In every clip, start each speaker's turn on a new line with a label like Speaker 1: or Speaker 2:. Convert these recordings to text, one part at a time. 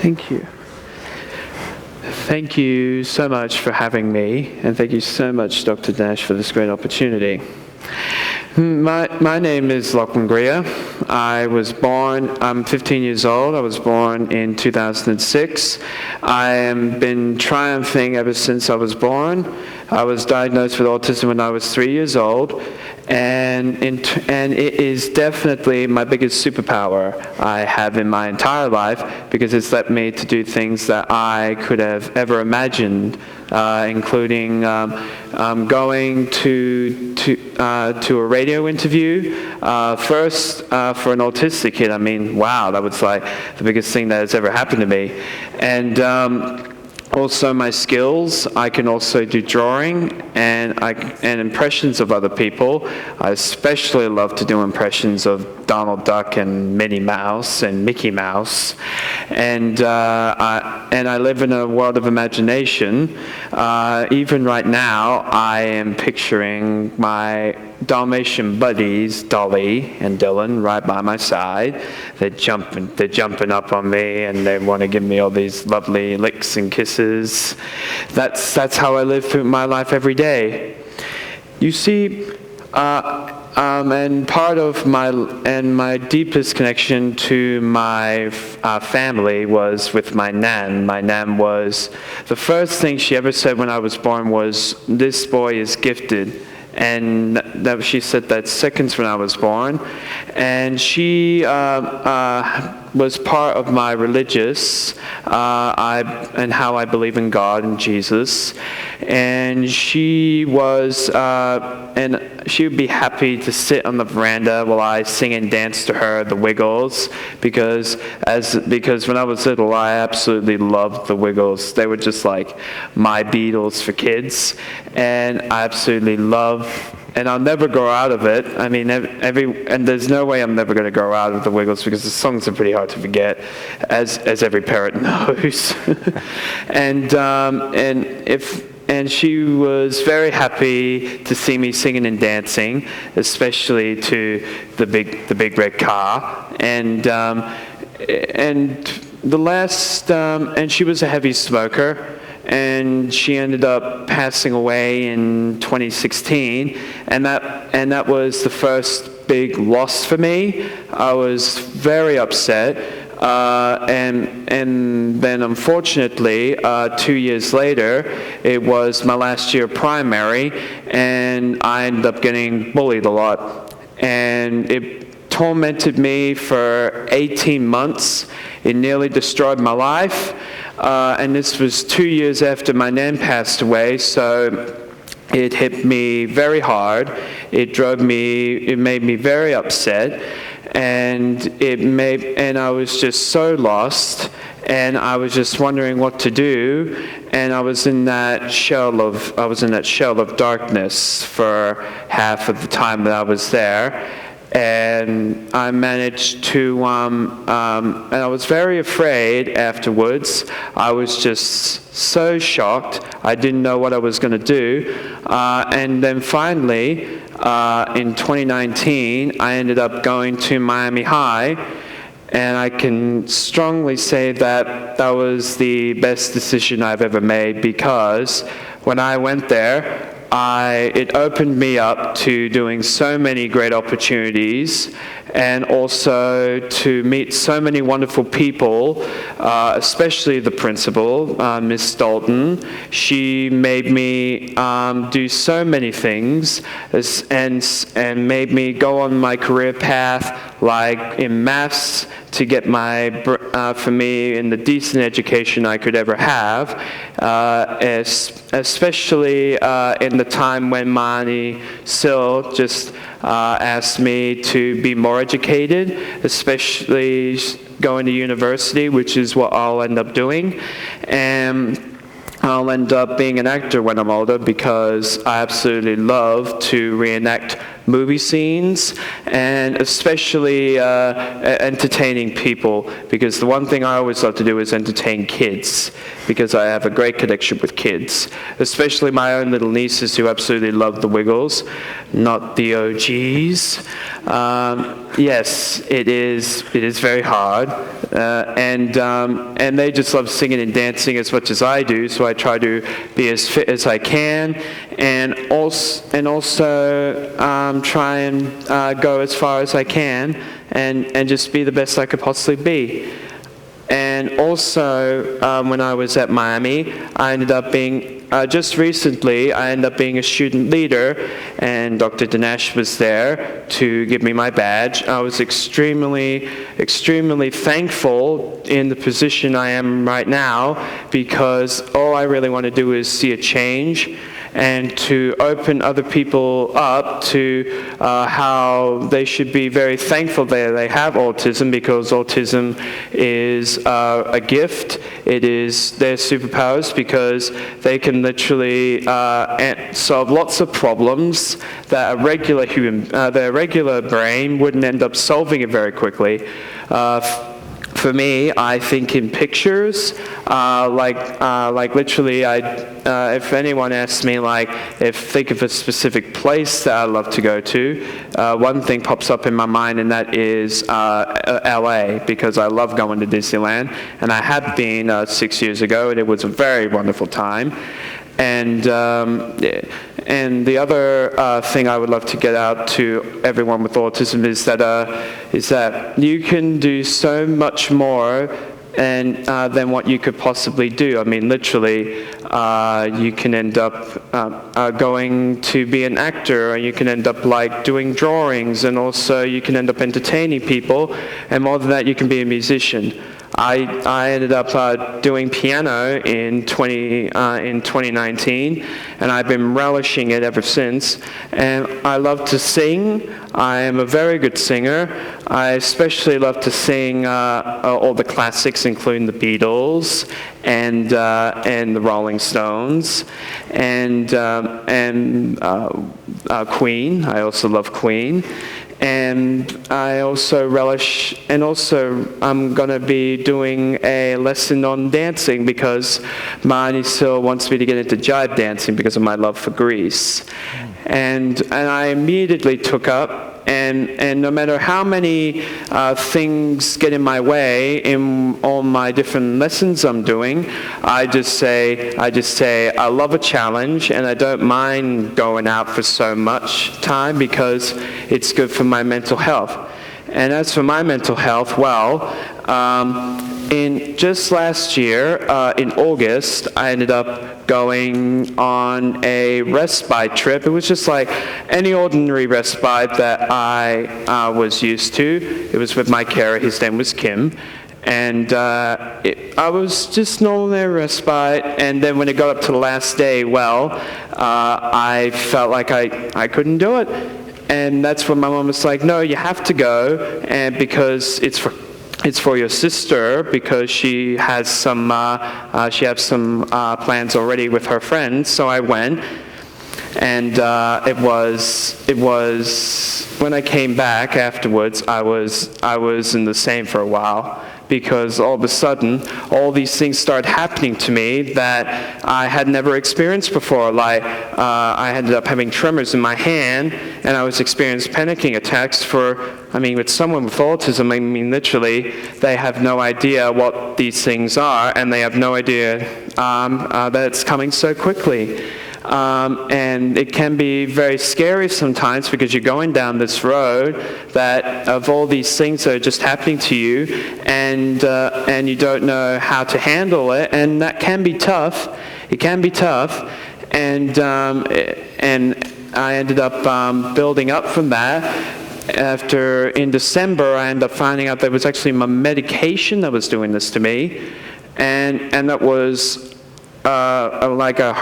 Speaker 1: Thank you. Thank you so much for having me, and thank you so much, Dr. Dinesh, for this great opportunity. My name is Lachlan Greer. I'm 15 years old. I was born in 2006. I have been triumphing ever since I was born. I was diagnosed with autism when I was 3 years old, and it is definitely my biggest superpower I have in my entire life, because it's led me to do things that I could have ever imagined, including going to a radio interview, first for an autistic kid. I mean, wow, that was like the biggest thing that has ever happened to me. And also my skills, I can also do drawing and impressions of other people. I especially love to do impressions of Donald Duck and Minnie Mouse and Mickey Mouse. And I live in a world of imagination. Even right now, I am picturing my Dalmatian buddies, Dolly and Dylan, right by my side. They're jumping up on me, and they want to give me all these lovely licks and kisses. That's how I live through my life every day. You see, and part of my deepest connection to my family was with my nan. My nan was, the first thing she ever said when I was born was, "This boy is gifted." And that she said that seconds when I was born. And she was part of my religious, and how I believe in God and Jesus. And she was, and she would be happy to sit on the veranda while I sing and dance to her the Wiggles, because when I was little, I absolutely loved the Wiggles. They were just like my Beatles for kids, and I absolutely love. And I'll never grow out of it. I mean, and there's no way I'm never going to grow out of the Wiggles, because the songs are pretty hard to forget, as every parent knows. And she was very happy to see me singing and dancing, especially to the big red car. And she was a heavy smoker. And she ended up passing away in 2016, and that was the first big loss for me. I was very upset, and then unfortunately, 2 years later, it was my last year of primary, and I ended up getting bullied a lot, and it tormented me for 18 months. It nearly destroyed my life. And this was 2 years after my nan passed away, so it hit me very hard. It made me very upset, and I was just so lost, and I was just wondering what to do, and I was in that shell of darkness for half of the time that I was there. And I managed to, and I was very afraid afterwards. I was just so shocked. I didn't know what I was going to do. And then finally, in 2019, I ended up going to Miami High. And I can strongly say that that was the best decision I've ever made, because when I went there, it opened me up to doing so many great opportunities, and also to meet so many wonderful people, especially the principal, Miss Dalton. She made me do so many things, and made me go on my career path, like in maths, to get for me, in the decent education I could ever have, especially in the time when Mani Sill just asked me to be more educated, especially going to university, which is what I'll end up doing. And I'll end up being an actor when I'm older, because I absolutely love to reenact movie scenes, and especially entertaining people, because the one thing I always love to do is entertain kids, because I have a great connection with kids, especially my own little nieces who absolutely love the Wiggles, not the OGs. Yes, it is very hard, and they just love singing and dancing as much as I do. So I try to be as fit as I can, and also try and go as far as I can, and just be the best I could possibly be. And also, when I was at Miami, I ended up being, just recently, I ended up being a student leader, and Dr. Dinesh was there to give me my badge. I was extremely, extremely thankful in the position I am right now, because all I really want to do is see a change and to open other people up to how they should be very thankful that they have autism, because autism is a gift. It is their superpowers, because they can literally solve lots of problems that their regular brain wouldn't end up solving it very quickly. For me, I think in pictures, like literally, if anyone asks me, think of a specific place that I love to go to, one thing pops up in my mind, and that is LA, because I love going to Disneyland, and I had been 6 years ago, and it was a very wonderful time. And the other thing I would love to get out to everyone with autism is that you can do so much more than what you could possibly do. I mean, literally, you can end up going to be an actor, or you can end up doing drawings, and also you can end up entertaining people, and more than that, you can be a musician. I ended up doing piano in 2019, and I've been relishing it ever since. And I love to sing. I am a very good singer. I especially love to sing all the classics, including the Beatles and the Rolling Stones and Queen. I also love Queen. And I also relish, and also I'm going to be doing a lesson on dancing, because Marnie still wants me to get into jive dancing because of my love for Greece. And I immediately took up, and no matter how many things get in my way in all my different lessons I'm doing, I just say I love a challenge, and I don't mind going out for so much time, because it's good for my mental health. And as for my mental health, well, in just last year, in August, I ended up going on a respite trip. It was just like any ordinary respite that I was used to. It was with my carer. His name was Kim. And I was just normally respite, and then when it got up to the last day, well, I felt like I couldn't do it. And that's when my mom was like, no, you have to go, and because it's for your sister, because she has some plans already with her friends. So I went, and it was when I came back afterwards, I was in the same for a while, because all of a sudden, all these things started happening to me that I had never experienced before. I ended up having tremors in my hand, and I was experiencing panicking attacks with someone with autism, literally, they have no idea what these things are, and they have no idea that it's coming so quickly. And it can be very scary sometimes, because you're going down this road that of all these things that are just happening to you, and you don't know how to handle it, and that can be tough. It can be tough, and I ended up building up from that. In December, I ended up finding out that it was actually my medication that was doing this to me, and that was like a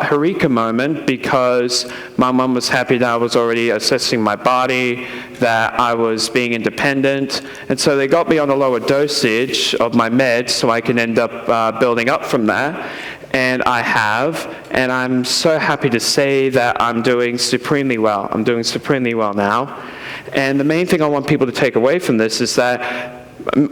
Speaker 1: eureka moment, because my mom was happy that I was already assessing my body, that I was being independent, and so they got me on a lower dosage of my meds so I can end up building up from that. And I have, and I'm so happy to say that I'm doing supremely well. I'm doing supremely well now. And the main thing I want people to take away from this is that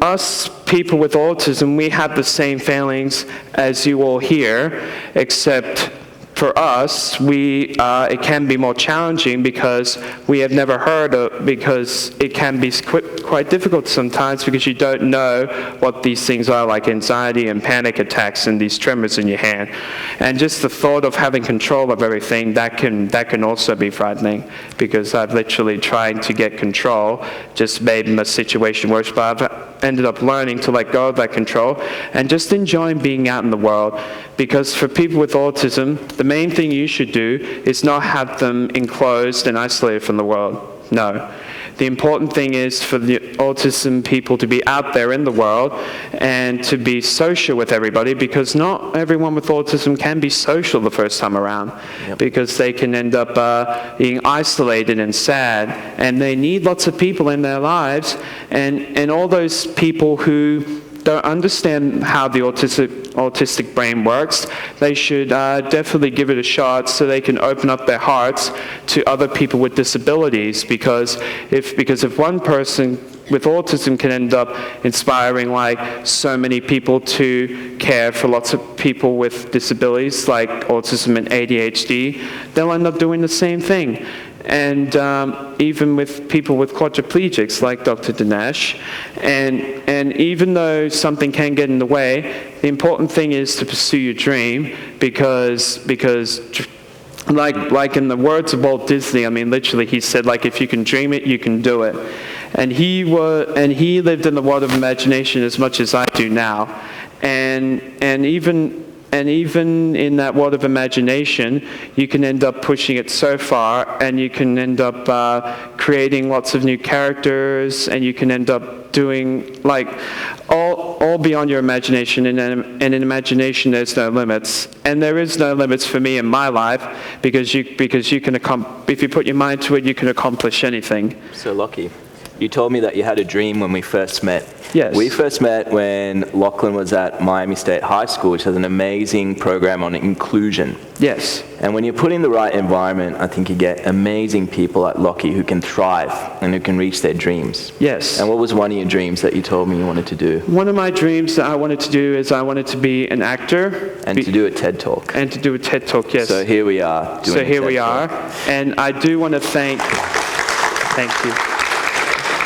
Speaker 1: us people with autism, we have the same feelings as you all here, except for us, it can be more challenging because we have never heard of, because it can be quite difficult sometimes because you don't know what these things are, like anxiety and panic attacks and these tremors in your hand. And just the thought of having control of everything, that can also be frightening, because I've literally tried to get control, just made my situation worse, but I've ended up learning to let go of that control and just enjoying being out in the world. Because for people with autism, the main thing you should do is not have them enclosed and isolated from the world. No. The important thing is for the autism people to be out there in the world and to be social with everybody, because not everyone with autism can be social the first time around. Yep. Because they can end up being isolated and sad, and they need lots of people in their lives, and all those people who don't understand how the autistic brain works, they should definitely give it a shot so they can open up their hearts to other people with disabilities, because if one person with autism can end up inspiring like so many people to care for lots of people with disabilities like autism and ADHD, they'll end up doing the same thing. And even with people with quadriplegics like Dr. Dinesh, and even though something can get in the way, the important thing is to pursue your dream, because like in the words of Walt Disney, I mean literally he said, like, if you can dream it, you can do it. And he lived in the world of imagination as much as I do now, and even in that world of imagination, you can end up pushing it so far, and you can end up creating lots of new characters, and you can end up doing like all beyond your imagination. And in imagination, there's no limits, and there is no limits for me in my life, because you can if you put your mind to it, you can accomplish anything.
Speaker 2: So Lockie, you told me that you had a dream when we first met.
Speaker 1: Yes.
Speaker 2: We first met when Lachlan was at Miami State High School, which has an amazing program on inclusion.
Speaker 1: Yes.
Speaker 2: And when you put in the right environment, I think you get amazing people like Lockie who can thrive and who can reach their dreams.
Speaker 1: Yes.
Speaker 2: And what was one of your dreams that you told me you wanted to do?
Speaker 1: One of my dreams that I wanted to do is I wanted to be an actor.
Speaker 2: And to do a TED Talk.
Speaker 1: And to do a TED Talk, yes.
Speaker 2: So here we are doing a TED Talk.
Speaker 1: And I do want to thank you.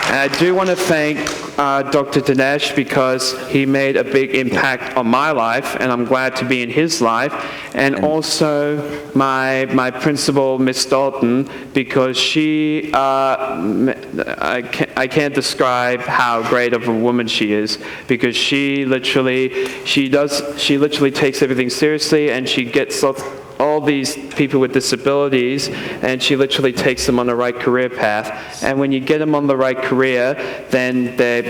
Speaker 1: And I do want to thank Dr. Dinesh, because he made a big impact on my life, and I'm glad to be in his life. And also my principal, Miss Dalton, because she, I can't describe how great of a woman she is, because she literally takes everything seriously, and she gets all these people with disabilities, and she literally takes them on the right career path. And when you get them on the right career, then they're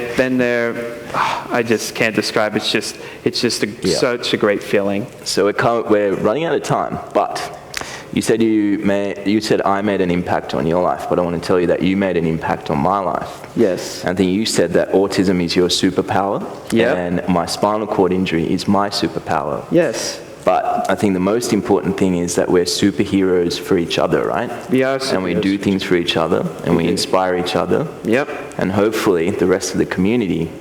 Speaker 1: I just can't describe. It's just such a great feeling.
Speaker 2: So we're running out of time, but you said I made an impact on your life, but I want to tell you that you made an impact on my life.
Speaker 1: Yes.
Speaker 2: I think you said that autism is your superpower, and my spinal cord injury is my superpower.
Speaker 1: Yes.
Speaker 2: But I think the most important thing is that we're superheroes for each other, right?
Speaker 1: We are superheroes.
Speaker 2: And we do things for each other, and we inspire each other.
Speaker 1: Yep.
Speaker 2: And hopefully the rest of the community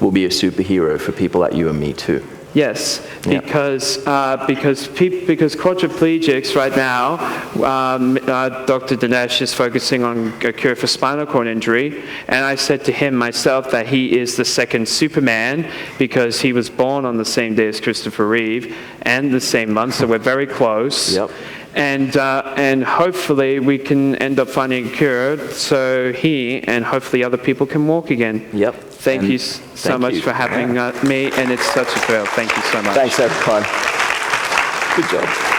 Speaker 2: will be a superhero for people like you and me too.
Speaker 1: Yes, because quadriplegics right now, Dr. Dinesh is focusing on a cure for spinal cord injury, and I said to him myself that he is the second Superman, because he was born on the same day as Christopher Reeve and the same month, so we're very close.
Speaker 2: Yep.
Speaker 1: And hopefully we can end up finding a cure so he and hopefully other people can walk again.
Speaker 2: Yep.
Speaker 1: Thank you so much for having me, and it's such a thrill. Thank you so much.
Speaker 2: Thanks, everyone. Good job.